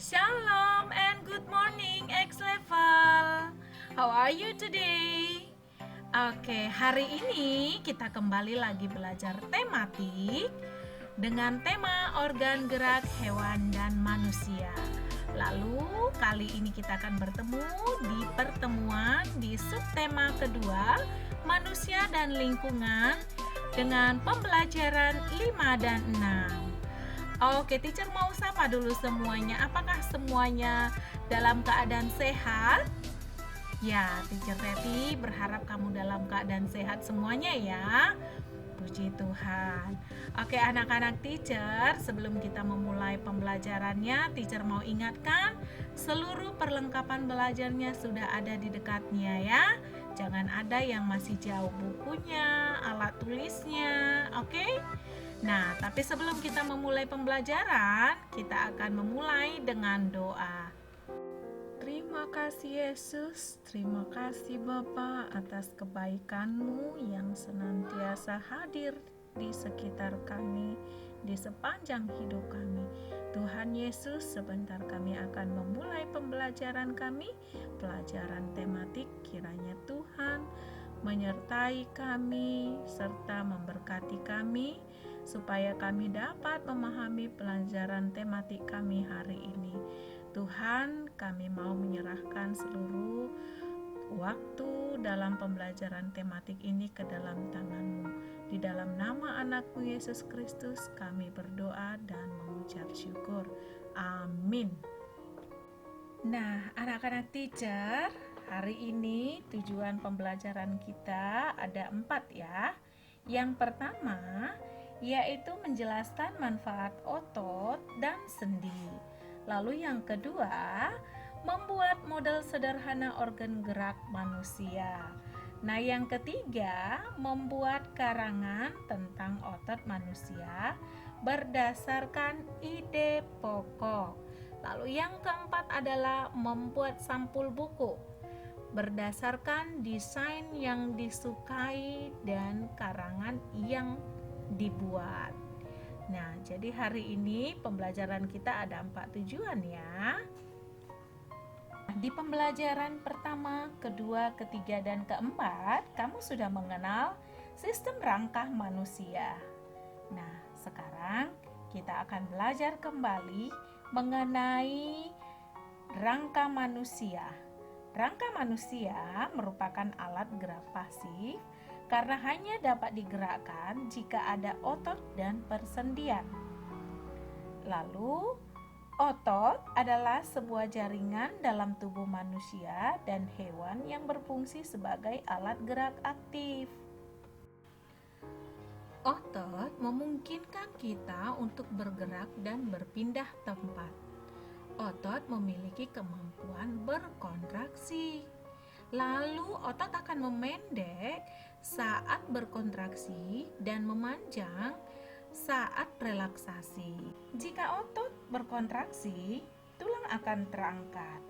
Shalom and good morning X Level. How are you today? Oke, hari ini kita kembali lagi belajar tematik dengan tema organ gerak hewan dan manusia. Lalu kali ini kita akan bertemu di pertemuan di subtema kedua, manusia dan lingkungan, dengan pembelajaran 5 dan 6. Oke, teacher mau sapa dulu semuanya. Apakah semuanya dalam keadaan sehat? Ya, teacher Teti berharap kamu dalam keadaan sehat semuanya ya. Puji Tuhan. Oke, anak-anak teacher, sebelum kita memulai pembelajarannya, teacher mau ingatkan seluruh perlengkapan belajarnya sudah ada di dekatnya ya. Jangan ada yang masih jauh, bukunya, alat tulisnya, oke? Nah, tapi sebelum kita memulai pembelajaran, kita akan memulai dengan doa. Terima kasih Yesus, terima kasih Bapa atas kebaikan-Mu yang senantiasa hadir di sekitar kami, di sepanjang hidup kami. Tuhan Yesus, sebentar kami akan memulai pembelajaran kami, pelajaran tematik. Kiranya Tuhan menyertai kami serta memberkati kami, supaya kami dapat memahami pelajaran tematik kami hari ini. Tuhan, kami mau menyerahkan seluruh waktu dalam pembelajaran tematik ini ke dalam tangan-Mu. Di dalam nama anak-Mu Yesus Kristus kami berdoa dan mengucap syukur. Amin. Nah, anak-anak teacher, hari ini tujuan pembelajaran kita ada 4 ya. Yang pertama, yaitu menjelaskan manfaat otot dan sendi. Lalu yang kedua, membuat model sederhana organ gerak manusia. Nah, yang ketiga, membuat karangan tentang otot manusia berdasarkan ide pokok. Lalu yang keempat adalah membuat sampul buku berdasarkan desain yang disukai dan karangan yang dibuat. Nah, jadi hari ini pembelajaran kita ada 4 tujuan ya. Di pembelajaran pertama, kedua, ketiga, dan keempat, kamu sudah mengenal sistem rangkah manusia. Nah, sekarang kita akan belajar kembali mengenai rangka manusia. Rangka manusia merupakan alat gerak pasif karena hanya dapat digerakkan jika ada otot dan persendian. Lalu, otot adalah sebuah jaringan dalam tubuh manusia dan hewan yang berfungsi sebagai alat gerak aktif. Otot memungkinkan kita untuk bergerak dan berpindah tempat. Otot memiliki kemampuan berkontraksi. Lalu otot akan memendek saat berkontraksi dan memanjang saat relaksasi. Jika otot berkontraksi, tulang akan terangkat.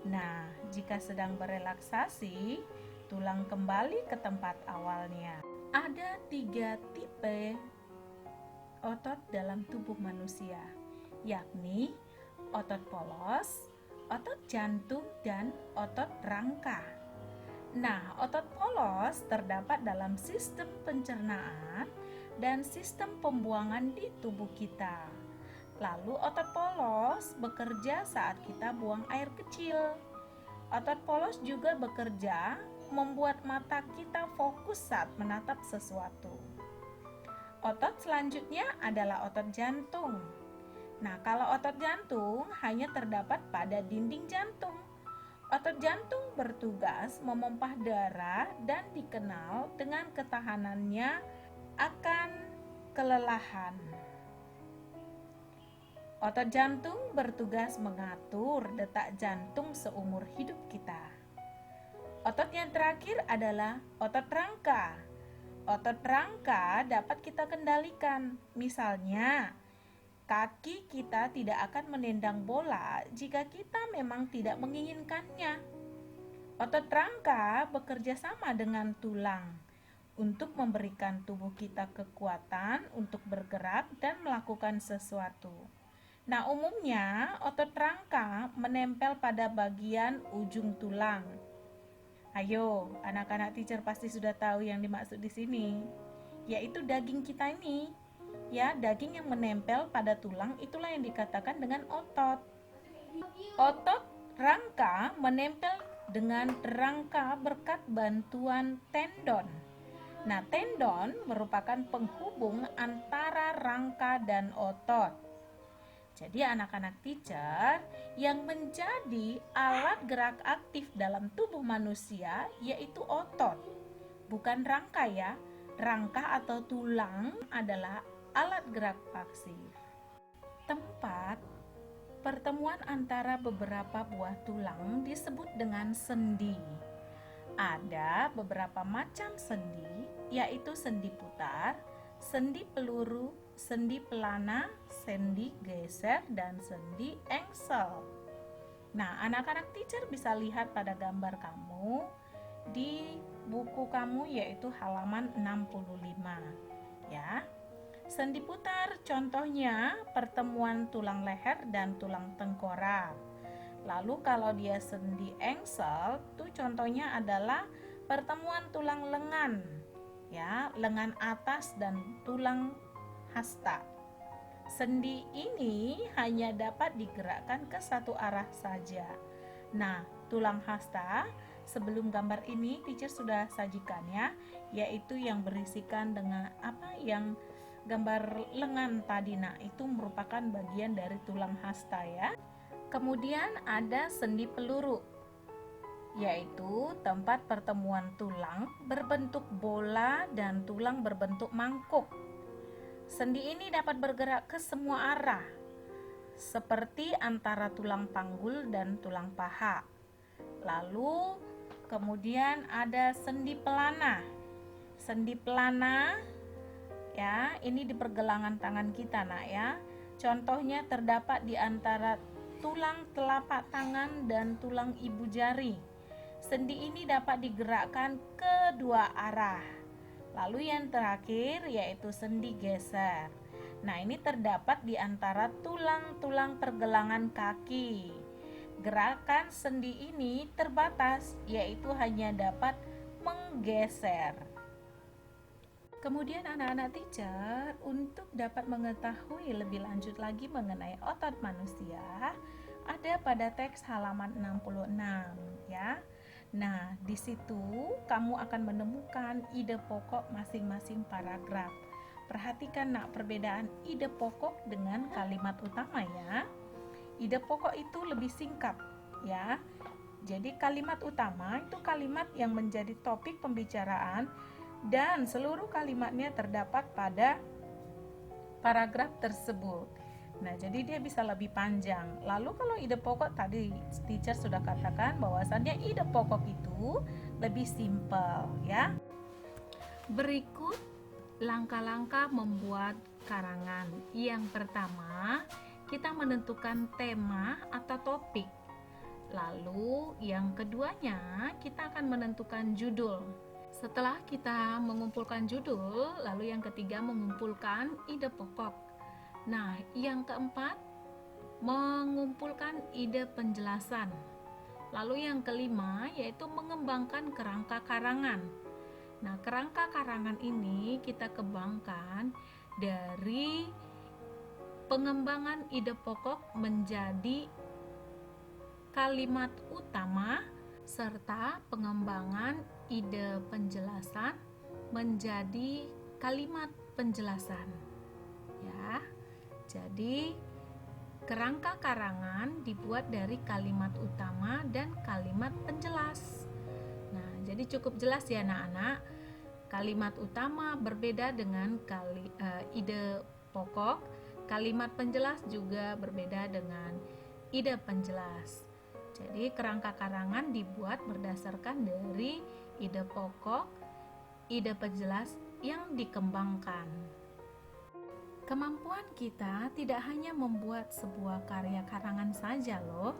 Nah, jika sedang berelaksasi, tulang kembali ke tempat awalnya. Ada 3 tipe otot dalam tubuh manusia, yakni otot polos, otot jantung, dan otot rangka. Nah, otot polos terdapat dalam sistem pencernaan dan sistem pembuangan di tubuh kita. Lalu otot polos bekerja saat kita buang air kecil. Otot polos juga bekerja membuat mata kita fokus saat menatap sesuatu. Otot selanjutnya adalah otot jantung. Nah, kalau otot jantung hanya terdapat pada dinding jantung. Otot jantung bertugas memompah darah dan dikenal dengan ketahanannya akan kelelahan. Otot jantung bertugas mengatur detak jantung seumur hidup kita. Otot yang terakhir adalah otot rangka. Otot rangka dapat kita kendalikan. Misalnya, kaki kita tidak akan menendang bola jika kita memang tidak menginginkannya. Otot rangka bekerja sama dengan tulang untuk memberikan tubuh kita kekuatan untuk bergerak dan melakukan sesuatu. Nah, umumnya otot rangka menempel pada bagian ujung tulang. Ayo, anak-anak teacher pasti sudah tahu yang dimaksud di sini, yaitu daging kita ini. Ya, daging yang menempel pada tulang itulah yang dikatakan dengan otot. Otot rangka menempel dengan rangka berkat bantuan tendon. Nah, tendon merupakan penghubung antara rangka dan otot. Jadi anak-anak teacher, yang menjadi alat gerak aktif dalam tubuh manusia yaitu otot, bukan rangka ya. Rangka atau tulang adalah alat gerak pasif. Tempat pertemuan antara beberapa buah tulang disebut dengan sendi. Ada beberapa macam sendi, yaitu sendi putar, sendi peluru, sendi pelana, sendi geser, dan sendi engsel. Nah, anak-anak teacher bisa lihat pada gambar kamu di buku kamu, yaitu halaman 65 ya. Sendi putar contohnya pertemuan tulang leher dan tulang tengkorak. Lalu kalau dia sendi engsel, tuh contohnya adalah pertemuan tulang lengan, ya, lengan atas dan tulang hasta. Sendi ini hanya dapat digerakkan ke satu arah saja. Nah, tulang hasta sebelum gambar ini teacher sudah sajikan ya, yaitu yang berisikan dengan yang gambar lengan tadi. Nah, itu merupakan bagian dari tulang hasta ya. Kemudian ada sendi peluru, yaitu tempat pertemuan tulang berbentuk bola dan tulang berbentuk mangkuk. Sendi ini dapat bergerak ke semua arah, seperti antara tulang panggul dan tulang paha. Lalu kemudian ada sendi pelana. Sendi pelana ya, ini di pergelangan tangan kita nak ya. Contohnya terdapat di antara tulang telapak tangan dan tulang ibu jari. Sendi ini dapat digerakkan ke dua arah. Lalu yang terakhir yaitu sendi geser. Nah, ini terdapat di antara tulang-tulang pergelangan kaki. Gerakan sendi ini terbatas, yaitu hanya dapat menggeser. Kemudian anak-anak teacher, untuk dapat mengetahui lebih lanjut lagi mengenai otot manusia, ada pada teks halaman 66 ya. Nah, di situ kamu akan menemukan ide pokok masing-masing paragraf. Perhatikan nak perbedaan ide pokok dengan kalimat utama ya. Ide pokok itu lebih singkat ya. Jadi kalimat utama itu kalimat yang menjadi topik pembicaraan dan seluruh kalimatnya terdapat pada paragraf tersebut. Nah, jadi dia bisa lebih panjang. Lalu kalau ide pokok tadi teacher sudah katakan bahwasannya ide pokok itu lebih simpel ya. Berikut langkah-langkah membuat karangan. Yang pertama, kita menentukan tema atau topik. Lalu yang keduanya, kita akan menentukan judul. Setelah kita mengumpulkan judul, lalu yang ketiga mengumpulkan ide pokok. Nah, yang keempat mengumpulkan ide penjelasan. Lalu yang kelima yaitu mengembangkan kerangka karangan. Nah, kerangka karangan ini kita kembangkan dari pengembangan ide pokok menjadi kalimat utama serta pengembangan ide penjelasan menjadi kalimat penjelasan. Ya. Jadi kerangka karangan dibuat dari kalimat utama dan kalimat penjelas. Nah, jadi cukup jelas ya anak-anak. Kalimat utama berbeda dengan ide pokok. Kalimat penjelas juga berbeda dengan ide penjelas. Jadi kerangka karangan dibuat berdasarkan dari ide pokok, ide penjelas yang dikembangkan. Kemampuan kita tidak hanya membuat sebuah karya karangan saja loh.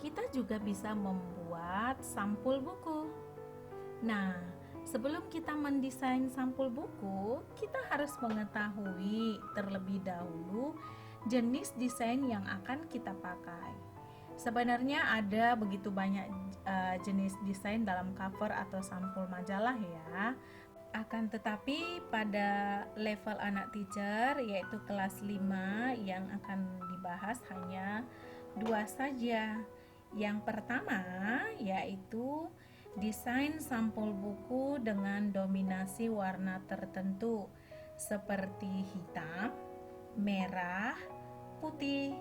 Kita juga bisa membuat sampul buku. Nah, sebelum kita mendesain sampul buku, kita harus mengetahui terlebih dahulu jenis desain yang akan kita pakai. Sebenarnya ada begitu banyak jenis desain dalam cover atau sampul majalah ya. Akan tetapi pada level anak teacher yaitu kelas 5 yang akan dibahas hanya 2 saja. Yang pertama yaitu desain sampul buku dengan dominasi warna tertentu seperti hitam, merah, putih.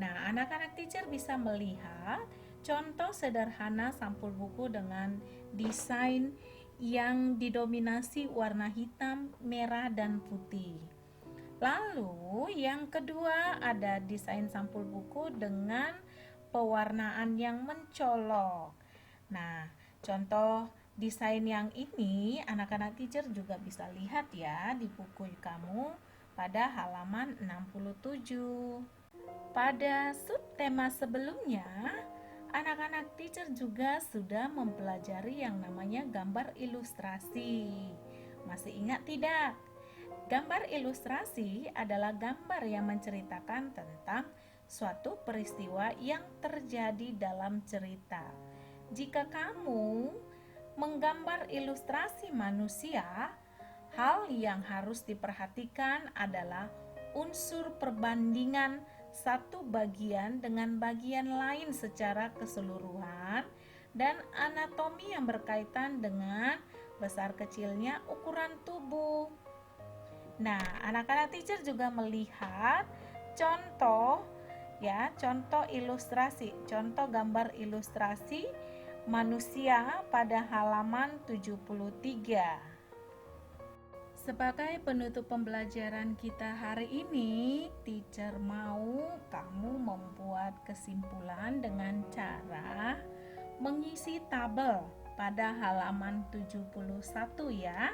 Nah, anak-anak teacher bisa melihat contoh sederhana sampul buku dengan desain yang didominasi warna hitam, merah, dan putih. Lalu yang kedua ada desain sampul buku dengan pewarnaan yang mencolok. Nah, contoh desain yang ini anak-anak teacher juga bisa lihat ya di buku kamu pada halaman 67. Pada subtema sebelumnya, anak-anak teacher juga sudah mempelajari yang namanya gambar ilustrasi. Masih ingat tidak? Gambar ilustrasi adalah gambar yang menceritakan tentang suatu peristiwa yang terjadi dalam cerita. Jika kamu menggambar ilustrasi manusia, hal yang harus diperhatikan adalah unsur perbandingan satu bagian dengan bagian lain secara keseluruhan dan anatomi yang berkaitan dengan besar kecilnya ukuran tubuh. Nah, anak-anak teacher juga melihat contoh ilustrasi, contoh gambar ilustrasi manusia pada halaman 73. Sebagai penutup pembelajaran kita hari ini, teacher mau kamu membuat kesimpulan dengan cara mengisi tabel pada halaman 71 ya.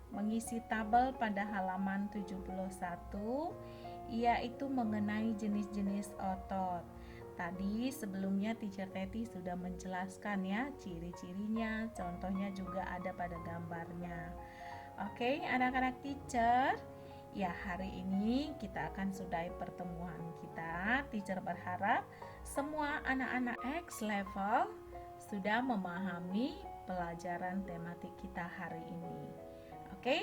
Mengisi tabel pada halaman 71 yaitu mengenai jenis-jenis otot. Tadi sebelumnya teacher Teti sudah menjelaskan ya ciri-cirinya, contohnya juga ada pada gambarnya. Oke, anak-anak teacher, ya hari ini kita akan sudahi pertemuan kita. Teacher berharap semua anak-anak X level sudah memahami pelajaran tematik kita hari ini. Oke,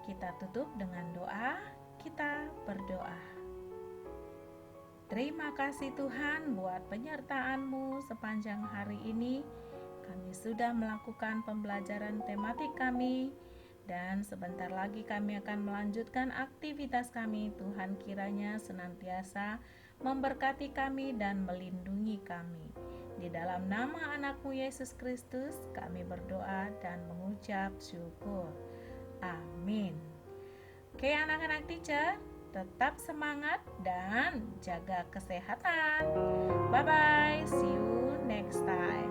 kita tutup dengan doa. Kita berdoa. Terima kasih Tuhan buat penyertaan-Mu sepanjang hari ini. Kami sudah melakukan pembelajaran tematik kami. Dan sebentar lagi kami akan melanjutkan aktivitas kami. Tuhan kiranya senantiasa memberkati kami dan melindungi kami. Di dalam nama anakmu Yesus Kristus kami berdoa dan mengucap syukur. Amin. Oke anak-anak teacher, tetap semangat dan jaga kesehatan. Bye-bye, see you next time.